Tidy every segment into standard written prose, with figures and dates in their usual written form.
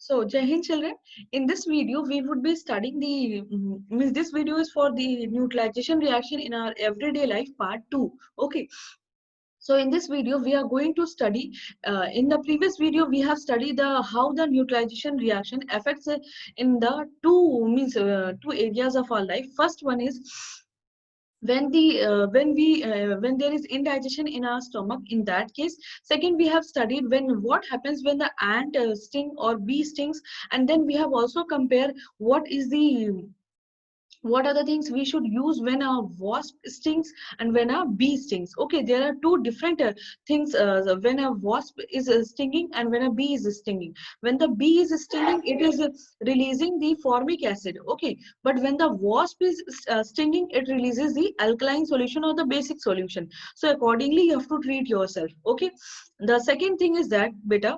So, Jai Hind children, in this video, we would be studying the, means this video is for the neutralization reaction in our everyday life part 2. Okay. So in this video, we are going to study, in the previous video, we have studied the how the neutralization reaction affects in the two areas of our life. First one is when there is indigestion in our stomach. In that case, second, we have studied when what happens when the ant sting or bee stings, and then we have also compared what are the things we should use when a wasp stings and when a bee stings. Okay, there are two different things when a wasp is stinging and when a bee is stinging. When the bee is stinging, it is releasing the formic acid. Okay, but when the wasp is stinging, it releases the alkaline solution or the basic solution. So accordingly, you have to treat yourself. Okay, the second thing is that beta,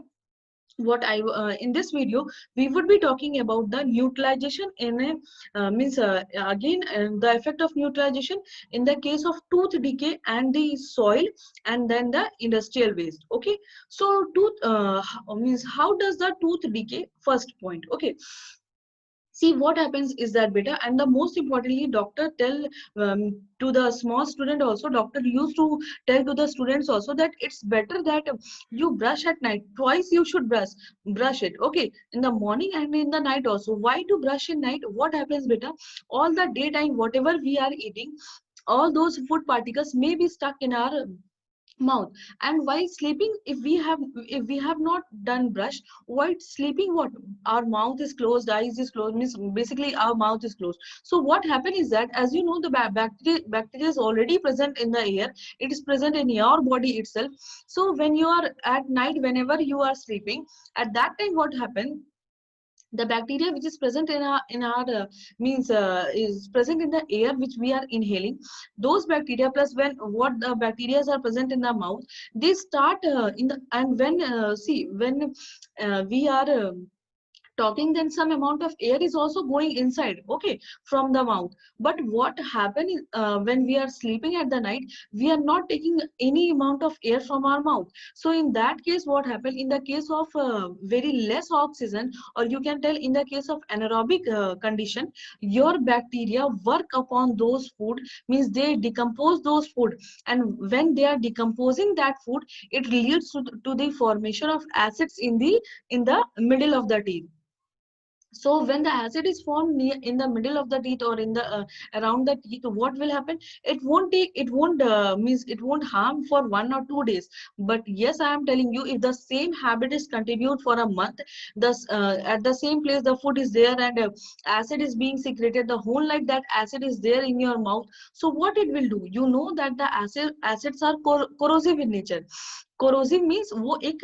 what I in this video we would be talking about the neutralization in a means again the effect of neutralization in the case of tooth decay and the soil, and then the industrial waste. Okay, so means how does the tooth decay? First point. Okay, see what happens is that beta, and the most importantly, doctor tell to the small student also, doctor used to tell to the students also that it's better that you brush at night. Twice you should brush it. Okay, in the morning and in the night also. Why to brush in night? What happens beta, all the daytime whatever we are eating, all those food particles may be stuck in our mouth. And while sleeping, if we have not done brush, while sleeping, what, our mouth is closed, eyes is closed, means basically our mouth is closed. So what happens is that, as you know, the bacteria is already present in the air, it is present in your body itself. So when you are at night, whenever you are sleeping, at that time what happens, the bacteria which is present in our means is present in the air which we are inhaling. Those bacteria plus when what the bacteria are present in the mouth, they start in the, and when see when we are talking, then some amount of air is also going inside, okay, from the mouth. But what happen is, when we are sleeping at the night, we are not taking any amount of air from our mouth. So in that case, what happen in the case of very less oxygen, or you can tell in the case of anaerobic condition, your bacteria work upon those food, means they decompose those food, and when they are decomposing that food, it leads to the formation of acids in the middle of the teeth. So when the acid is formed near in the middle of the teeth, or in the around the teeth, what will happen? It won't means it won't harm for 1 or 2 days. But yes, I am telling you, if the same habit is continued for a month, thus at the same place the food is there, and acid is being secreted the whole night, that acid is there in your mouth. So what it will do? You know that the acids are corrosive in nature. Corrosive means वो एक,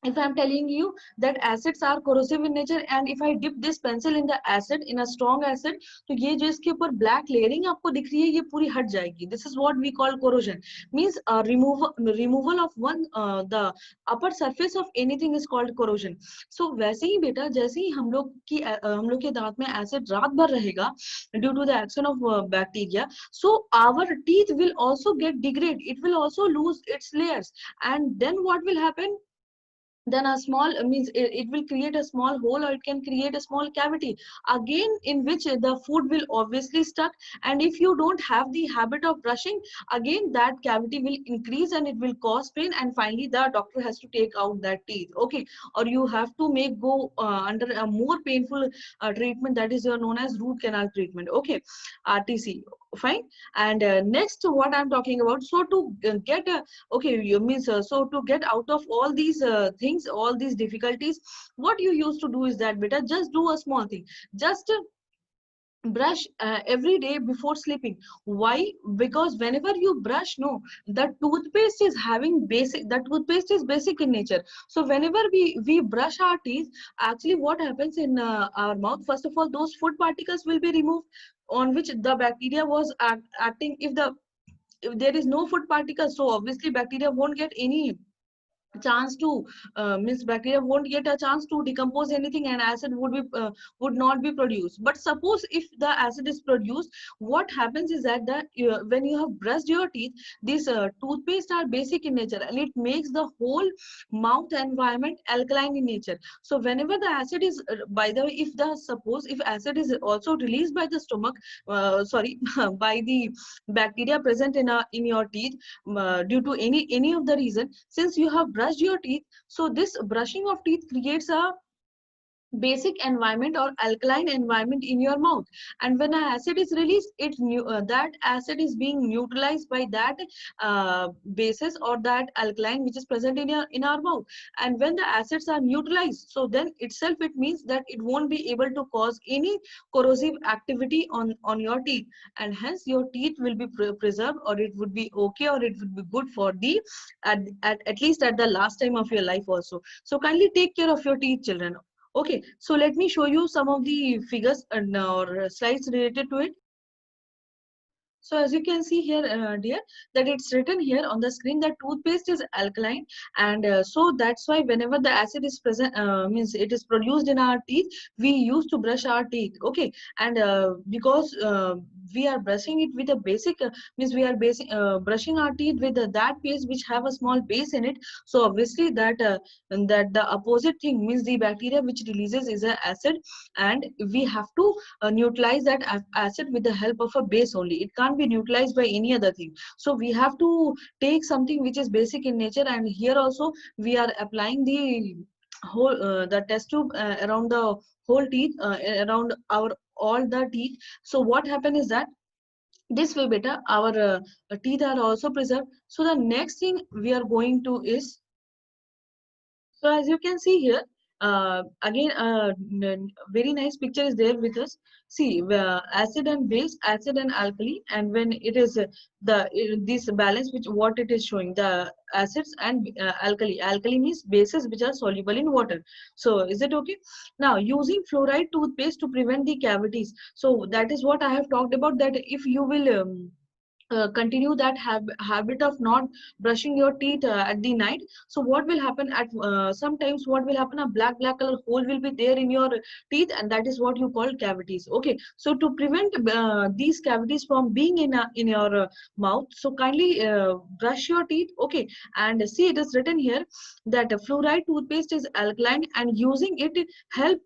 if I'm telling you that acids are corrosive in nature, and if I dip this pencil in the acid, in a strong acid, तो ये जो इसके ऊपर black layering आपको दिख रही है, ये पूरी हट जाएगी. This is what we call corrosion. Means removal of one the upper surface of anything is called corrosion. So वैसे ही बेटा, जैसे ही हम लोग के दांत में acid रात भर रहेगा due to the action of bacteria, so our teeth will also get degrade. It will also lose its layers, and then what will happen? Then a small means it will create a small hole, or it can create a small cavity again, in which the food will obviously stuck. And if you don't have the habit of brushing, again that cavity will increase and it will cause pain, and finally the doctor has to take out that teeth. Okay, or you have to make go under a more painful treatment, that is known as root canal treatment. Okay, RTC. Fine. And next, what I'm talking about, so to get okay, you means so to get out of all these things, all these difficulties, what you used to do is that beta, just do a small thing. Just brush every day before sleeping. Why? Because whenever you brush, no, the toothpaste is having basic, the toothpaste is basic in nature. So whenever we brush our teeth, actually what happens in our mouth, first of all, those food particles will be removed on which the bacteria was acting. If there is no food particles, so obviously bacteria won't get any chance to means bacteria won't get a chance to decompose anything, and acid would not be produced. But suppose if the acid is produced, what happens is that when you have brushed your teeth, these toothpaste are basic in nature, and it makes the whole mouth environment alkaline in nature. So whenever the acid is by the way, if the suppose if acid is also released by the stomach, sorry by the bacteria present in your teeth, due to any of the reason, since you have brushed your teeth, so this brushing of teeth creates a basic environment or alkaline environment in your mouth. And when an acid is released, that acid is being neutralized by that basis or that alkaline which is present in our mouth. And when the acids are neutralized, so then itself it means that it won't be able to cause any corrosive activity on your teeth, and hence your teeth will be preserved, or it would be okay, or it would be good for the at least at the last time of your life also. So kindly take care of your teeth, children. Okay, so let me show you some of the figures and or slides related to it. So as you can see here, dear, that it's written here on the screen that toothpaste is alkaline, and so that's why whenever the acid is present, means it is produced in our teeth, we used to brush our teeth. Okay, and because we are brushing it with a basic, means we are brushing our teeth with that paste which have a small base in it. So obviously that the opposite thing means the bacteria which releases is an acid, and we have to neutralize that acid with the help of a base only. It can't be neutralized by any other thing. So we have to take something which is basic in nature, and here also we are applying the test tube around the whole teeth, around our all the teeth. So what happen is that this way better our teeth are also preserved. So the next thing we are going to is, so as you can see here, again, very nice picture is there with us. See, acid and base, acid and alkali, and when it is this balance, which what it is showing, the acids and alkali. Alkali means bases which are soluble in water. So is it okay? Now, using fluoride toothpaste to prevent the cavities. So that is what I have talked about. That if you will continue that habit of not brushing your teeth at the night, so what will happen at sometimes what will happen, a black color hole will be there in your teeth, and that is what you call cavities. Okay, so to prevent these cavities from being in your mouth, so kindly brush your teeth. Okay, and see, it is written here that fluoride toothpaste is alkaline, and using it help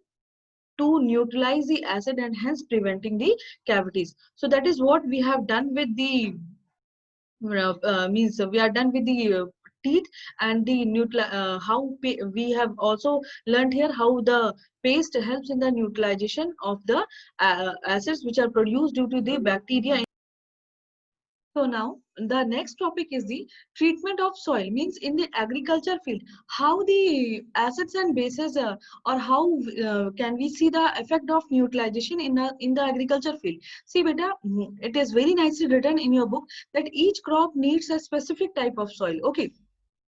to neutralize the acid, and hence preventing the cavities. So that is what we have done with the means we are done with the teeth and the we have also learned here how the paste helps in the neutralization of the acids which are produced due to the bacteria. So now the next topic is the treatment of soil, means in the agriculture field, how the acids and bases or how can we see the effect of neutralization in the agriculture field. See beta, it is very nicely written in your book that each crop needs a specific type of soil. Okay,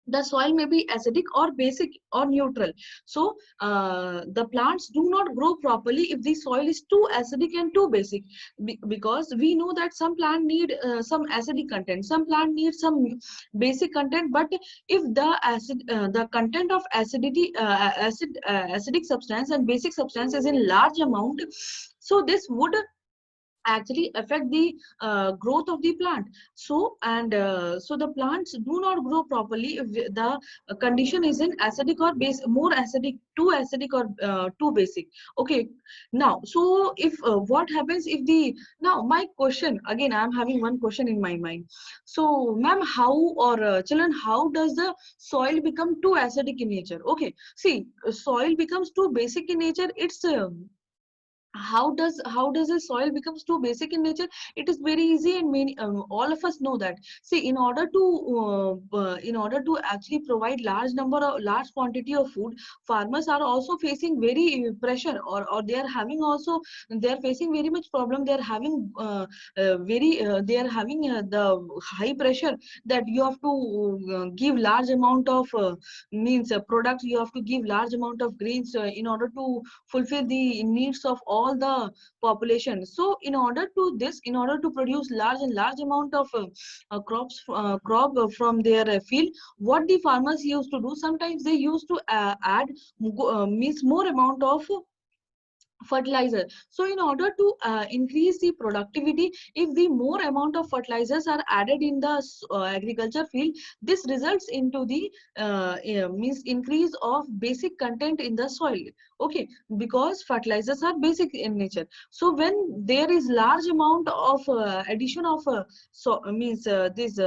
the soil may be acidic or basic or neutral. So the plants do not grow properly if the soil is too acidic and too basic. Because we know that some plant need some acidic content, some plant need some basic content. But if the content of acidic substance and basic substance is in large amount, so this would actually affect the growth of the plant. So and so the plants do not grow properly if the condition is in acidic or base, more acidic, too acidic or too basic. Okay, now so if what happens if the, now my question again, I am having one question in my mind. So ma'am, how, or children, how does the soil become too acidic in nature? Okay, see, soil becomes too basic in nature. It's how does a soil becomes too basic in nature? It is very easy, and many all of us know that. See, in order to actually provide large quantity of food, farmers are also facing very pressure, or they are having also, they are facing very much problem. They are having they are having the high pressure that you have to give large amount of products. You have to give large amount of grains in order to fulfill the needs of all all the population. So in order to this, in order to produce large and large amount of crop from their field, what the farmers used to do, sometimes they used to add means more amount of fertilizer. So in order to increase the productivity, if the more amount of fertilizers are added in the agriculture field, this results into the means increase of basic content in the soil. Okay, because fertilizers are basic in nature. So when there is large amount of addition of so means this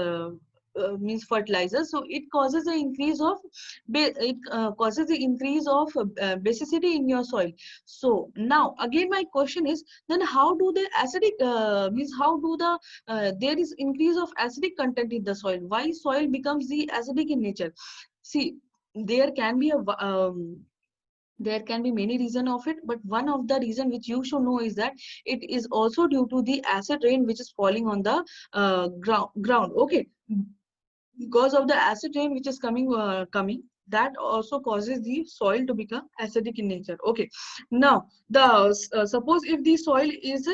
means fertilizer, so it causes the increase of causes the increase of basicity in your soil. So now again my question is, then how do the acidic means how do the there is increase of acidic content in the soil, why soil becomes the acidic in nature? See, there can be a there can be many reason of it, but one of the reason which you should know is that it is also due to the acid rain which is falling on the ground. Okay, because of the acid rain which is coming, that also causes the soil to become acidic in nature. Okay, now the suppose if the soil is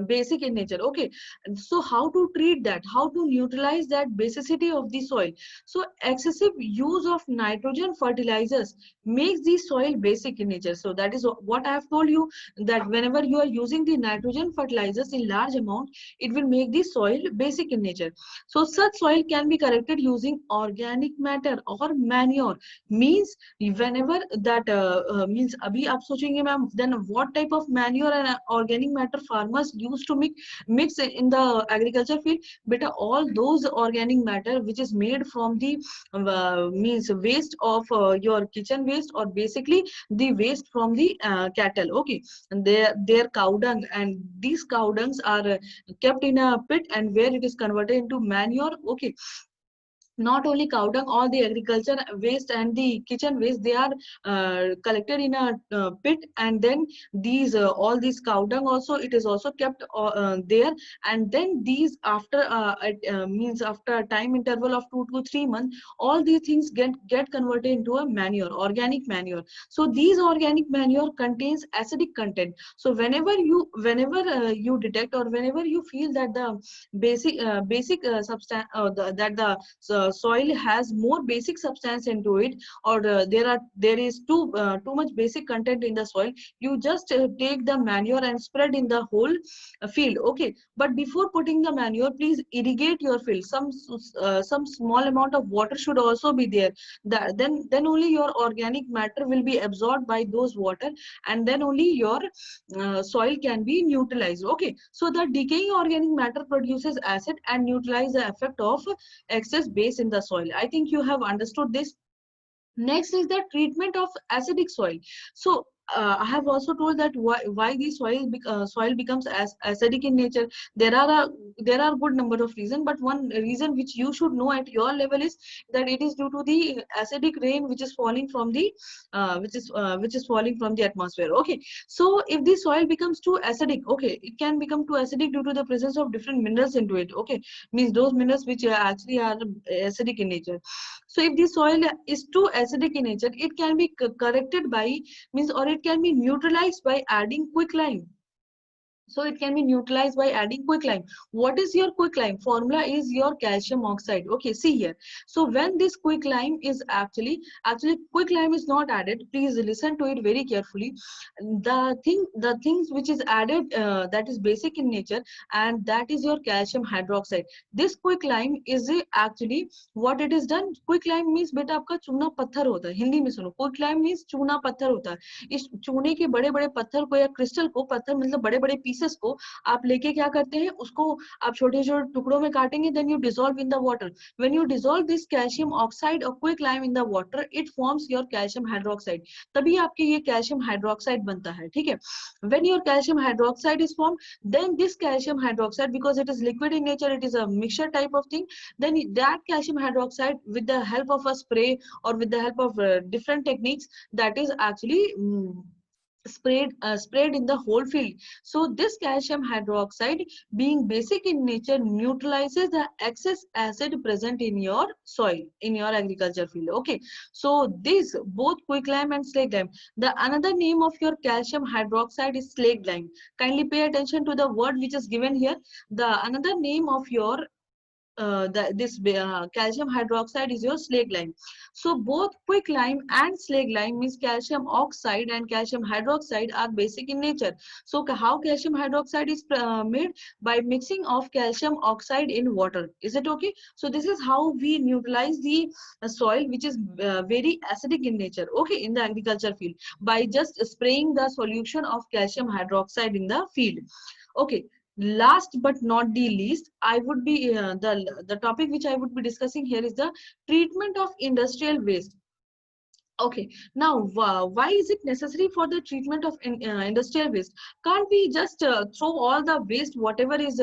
basic in nature. Okay, and so how to treat that, how to neutralize that basicity of the soil? So excessive use of nitrogen fertilizers makes the soil basic in nature. So that is what I have told you, that whenever you are using the nitrogen fertilizers in large amount, it will make the soil basic in nature. So such soil can be corrected using organic matter or manure. Means whenever that means abhi aap sochenge ma'am, then what type of manure and organic matter farmers used to mix in the agriculture field? Beta, all those organic matter which is made from the means waste of your kitchen waste, or basically the waste from the cattle. Okay, and their cow dung, and these cow dungs are kept in a pit, and where it is converted into manure. Okay, not only cow dung, all the agriculture waste and the kitchen waste, they are collected in a pit, and then these all these cow dung also, it is also kept there, and then these after means after a time interval of 2 to 3 months, all these things get converted into a manure, organic manure. So these organic manure contains acidic content. So whenever you detect, or whenever you feel that the basic substance that the soil has more basic substance into it, or there is too much basic content in the soil, you just take the manure and spread in the whole field. Okay, but before putting the manure, please irrigate your field. Some small amount of water should also be there. Then only your organic matter will be absorbed by those water, and then only your soil can be neutralized. Okay, so the decaying organic matter produces acid and neutralize the effect of excess base in the soil. I think you have understood this. Next is the treatment of acidic soil. So I have also told that why the soil becomes acidic in nature. There are good number of reasons, but one reason which you should know at your level is that it is due to the acidic rain which is falling from the which is falling from the atmosphere. Okay, so if the soil becomes too acidic, okay, it can become too acidic due to the presence of different minerals into it. Okay, means those minerals which actually are acidic in nature. So if the soil is too acidic in nature, it can be corrected by means, or it can be neutralized by adding quicklime. So it can be neutralized by adding quicklime. What is your quicklime? Formula is your calcium oxide. Okay, see here. So when this quicklime is actually quicklime is not added. Please listen to it very carefully. The things which is added that is basic in nature, and that is your calcium hydroxide. This quicklime is actually what it is done. Quicklime means बेटा आपका चूना पत्थर होता है. हिंदी में सुनो. Quicklime means चूना पत्थर होता है. इस चूने के बड़े बड़े पत्थर को या क्रिस्टल को, पत्थर मतलब बड़े बड़े पीसेस को आप लेके क्या करते हैं, उसको आप छोटे छोटे टुकड़ों में काटेंगे, then you dissolve in the water. When you dissolve this calcium oxide और quicklime in the water, it forms your calcium hydroxide. तभी आपके ये कैल्शियम हाइड्रोक्साइड बनता है. ठीक है, when your calcium hydroxide is form, then this calcium hydroxide, because it is liquid in nature, it is a mixture type of thing, then that calcium hydroxide, with the help of a spray or with the help of different techniques, that is actually spread in the whole field. So this calcium hydroxide, being basic in nature, neutralizes the excess acid present in your soil, in your agriculture field. Okay, so this both quicklime and slag lime, the another name of your calcium hydroxide is slag lime. Kindly pay attention to the word which is given here. The another name of your this calcium hydroxide is your slag lime. So both quicklime and slag lime means calcium oxide and calcium hydroxide are basic in nature. So how calcium hydroxide is made? By mixing of calcium oxide in water. Is it okay? So this is how we neutralize the soil which is very acidic in nature, okay, in the agriculture field, by just spraying the solution of calcium hydroxide in the field. Okay, last but not the least, I would be the topic which I would be discussing here is the treatment of industrial waste. Okay, now why is it necessary for the treatment of industrial waste? Can't we just throw all the waste, whatever is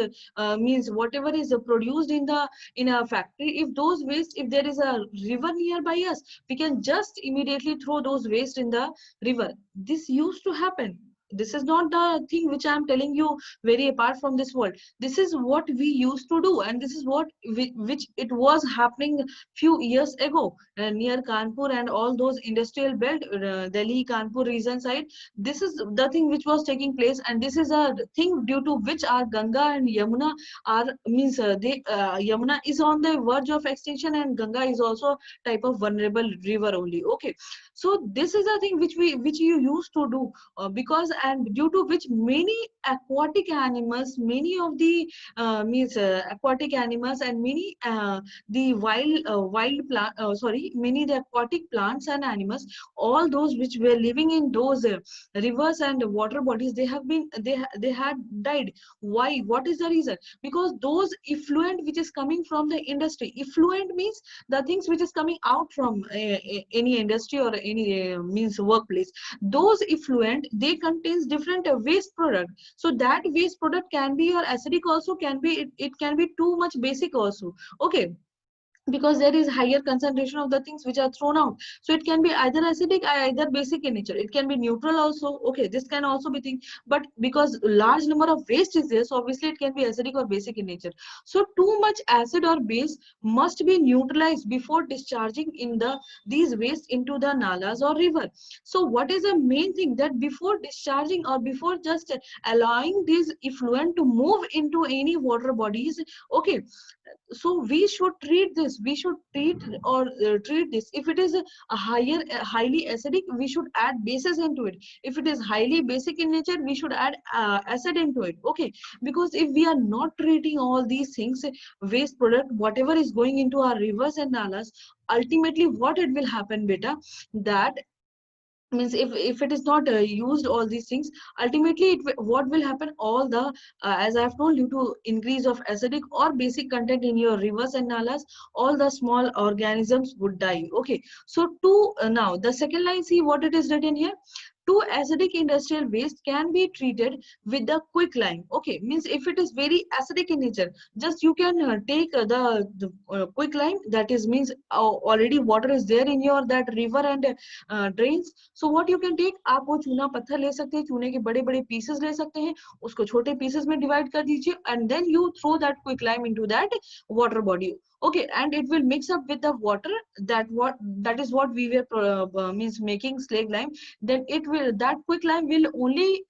means whatever is produced in a factory? If those waste, if there is a river nearby us, we can just immediately throw those waste in the river. This used to happen. This is not the thing which I am telling you very apart from this world. This is what we used to do, and this is what which it was happening few years ago near Kanpur and all those industrial belt, Delhi, Kanpur region side. This is the thing which was taking place, and this is a thing due to which our Ganga and Yamuna are means Yamuna is on the verge of extinction, and Ganga is also type of vulnerable river only. Okay, so this is a thing which you used to do because and due to which many aquatic animals, many of the means aquatic animals and many the wild plant sorry many the aquatic plants and animals, all those which were living in those rivers and water bodies, they have been they had died. Why? What is the reason? Because those effluent which is coming from the industry, effluent means the things which is coming out from any industry or any means workplace, those effluent, they contains different waste product. So that waste product can be your acidic also, can be it can be too much basic also. Okay, because there is higher concentration of the things which are thrown out, so it can be either acidic or either basic in nature. It can be neutral also. Okay, this can also be thing, but because large number of waste is there, so obviously it can be acidic or basic in nature. So too much acid or base must be neutralized before discharging in the these waste into the nalas or river. So what is the main thing, that before discharging or before just allowing these effluent to move into any water bodies, okay, so we should treat this, we should treat or treat this. If it is a higher highly acidic, we should add bases into it. If it is highly basic in nature, we should add acid into it. Okay, because if we are not treating all these things, waste product whatever is going into our rivers and nalas, ultimately what it will happen, beta, that means if it is not used all these things, ultimately what will happen, all the as I have told you, to increase of acidic or basic content in your rivers and nalas, all the small organisms would die. Okay, so to now the second line, see what it is written here. Two acidic industrial waste can be treated with the quick lime. Okay, means if it is very acidic in nature, just you can take the quick lime, that is means already water is there in your that river and drains. So what you can take, आप वो चूना पत्थर ले सकते हैं, चूने के बड़े बड़े pieces ले सकते हैं, उसको छोटे pieces में divide कर दीजिए, and then you throw that quick lime into that water body. Okay, and it will mix up with the water, that is what we were means making slag lime. Then it will, that quick lime will only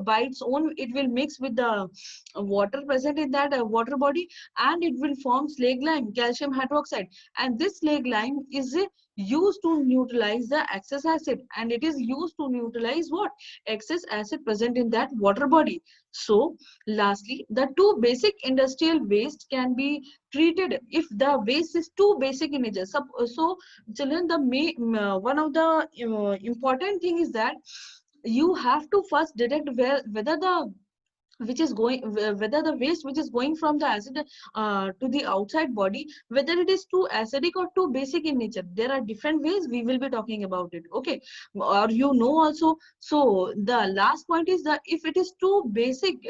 by its own, it will mix with the water present in that water body, and it will form slag lime, calcium hydroxide. And this slag lime is used to neutralize the excess acid, and it is used to neutralize what, excess acid present in that water body. So lastly, the two basic industrial waste can be treated if the waste is too basic in nature. So children, the one of the important thing is that you have to first detect whether the which is going whether the waste which is going from the acid to the outside body, whether it is too acidic or too basic in nature. There are different ways, we will be talking about it. Okay, or also. So the last point is that if it is too basic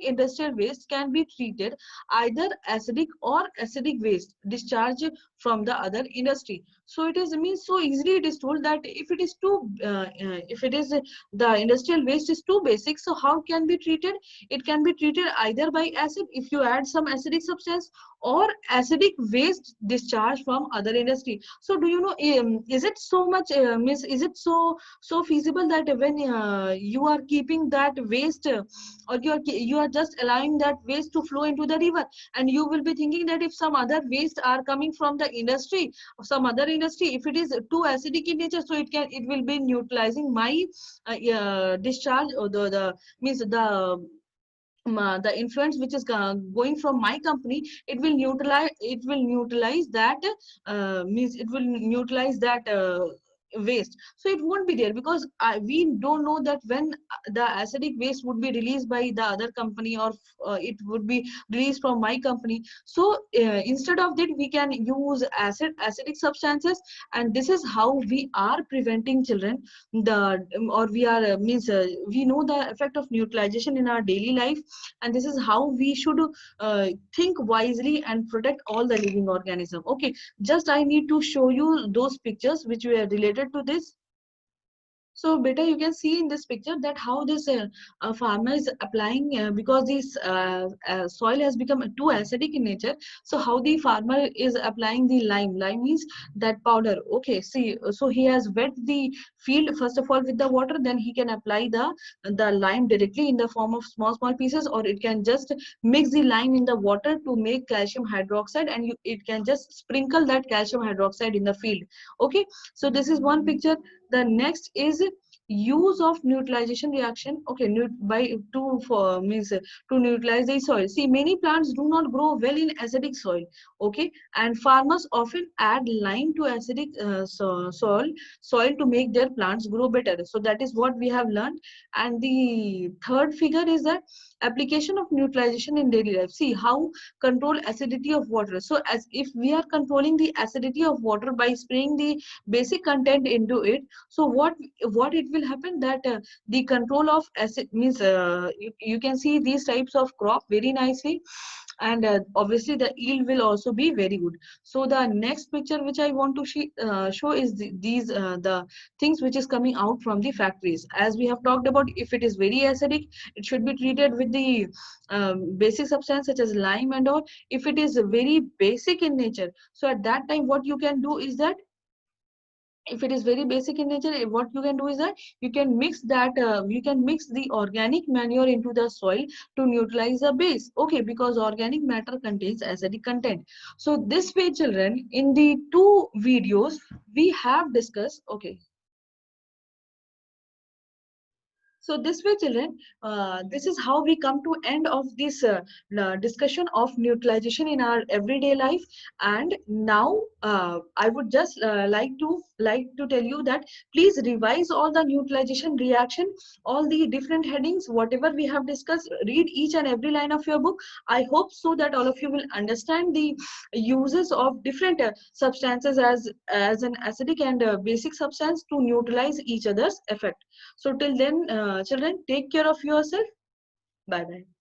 industrial waste can be treated either acidic or acidic waste discharge from the other industry. So it is means so easily it is told that if it is too if it is the industrial waste is too basic, so how can be treated? It can be treated either by acid if you add some acidic substance, or acidic waste discharge from other industry. So do you know, is it so much means is it so feasible that when you are keeping that waste or you are just allowing that waste to flow into the river, and you will be thinking that if some other waste are coming from the industry, some other industry, if it is too acidic in nature, so it will be neutralizing my discharge, or the means the influence which is going from my company, it will neutralize that means it will neutralize that waste. So it won't be there, because we don't know that when the acidic waste would be released by the other company, or it would be released from my company. So instead of that, we can use acidic substances, and this is how we are preventing children the or we are means we know the effect of neutralization in our daily life, and this is how we should think wisely and protect all the living organism. Okay, just I need to show you those pictures which were related to this. So better you can see in this picture that how this farmer is applying because this soil has become too acidic in nature. So how the farmer is applying the lime means that powder. Okay, see, so he has wet the field first of all with the water, then he can apply the lime directly in the form of small pieces, or it can just mix the lime in the water to make calcium hydroxide, and it can just sprinkle that calcium hydroxide in the field. Okay, so this is one picture. The next is use of neutralization reaction. Okay, by to for means to neutralize the soil. See, many plants do not grow well in acidic soil. Okay, and farmers often add lime to acidic soil to make their plants grow better. So that is what we have learned. And the third figure is that application of neutralization in daily life. See how control acidity of water. So as if we are controlling the acidity of water by spraying the basic content into it, so what it will happen that the control of acid means you can see these types of crop very nicely, and obviously the yield will also be very good. So the next picture which I want to show is these the things which is coming out from the factories. As we have talked about, if it is very acidic, it should be treated with the basic substance such as lime and all. If it is very basic in nature, so at that time what you can do is that if it is very basic in nature, what you can do is that you can mix the organic manure into the soil to neutralize the base. Okay, because organic matter contains acidic content. So this way children, in the two videos we have discussed. Okay, so this way children, this is how we come to end of this discussion of neutralization in our everyday life. And now I would just like to tell you that please revise all the neutralization reaction, all the different headings, whatever we have discussed. Read each and every line of your book. I hope so that all of you will understand the uses of different substances as an acidic and basic substance to neutralize each other's effect. So till then, children, take care of yourself. Bye bye.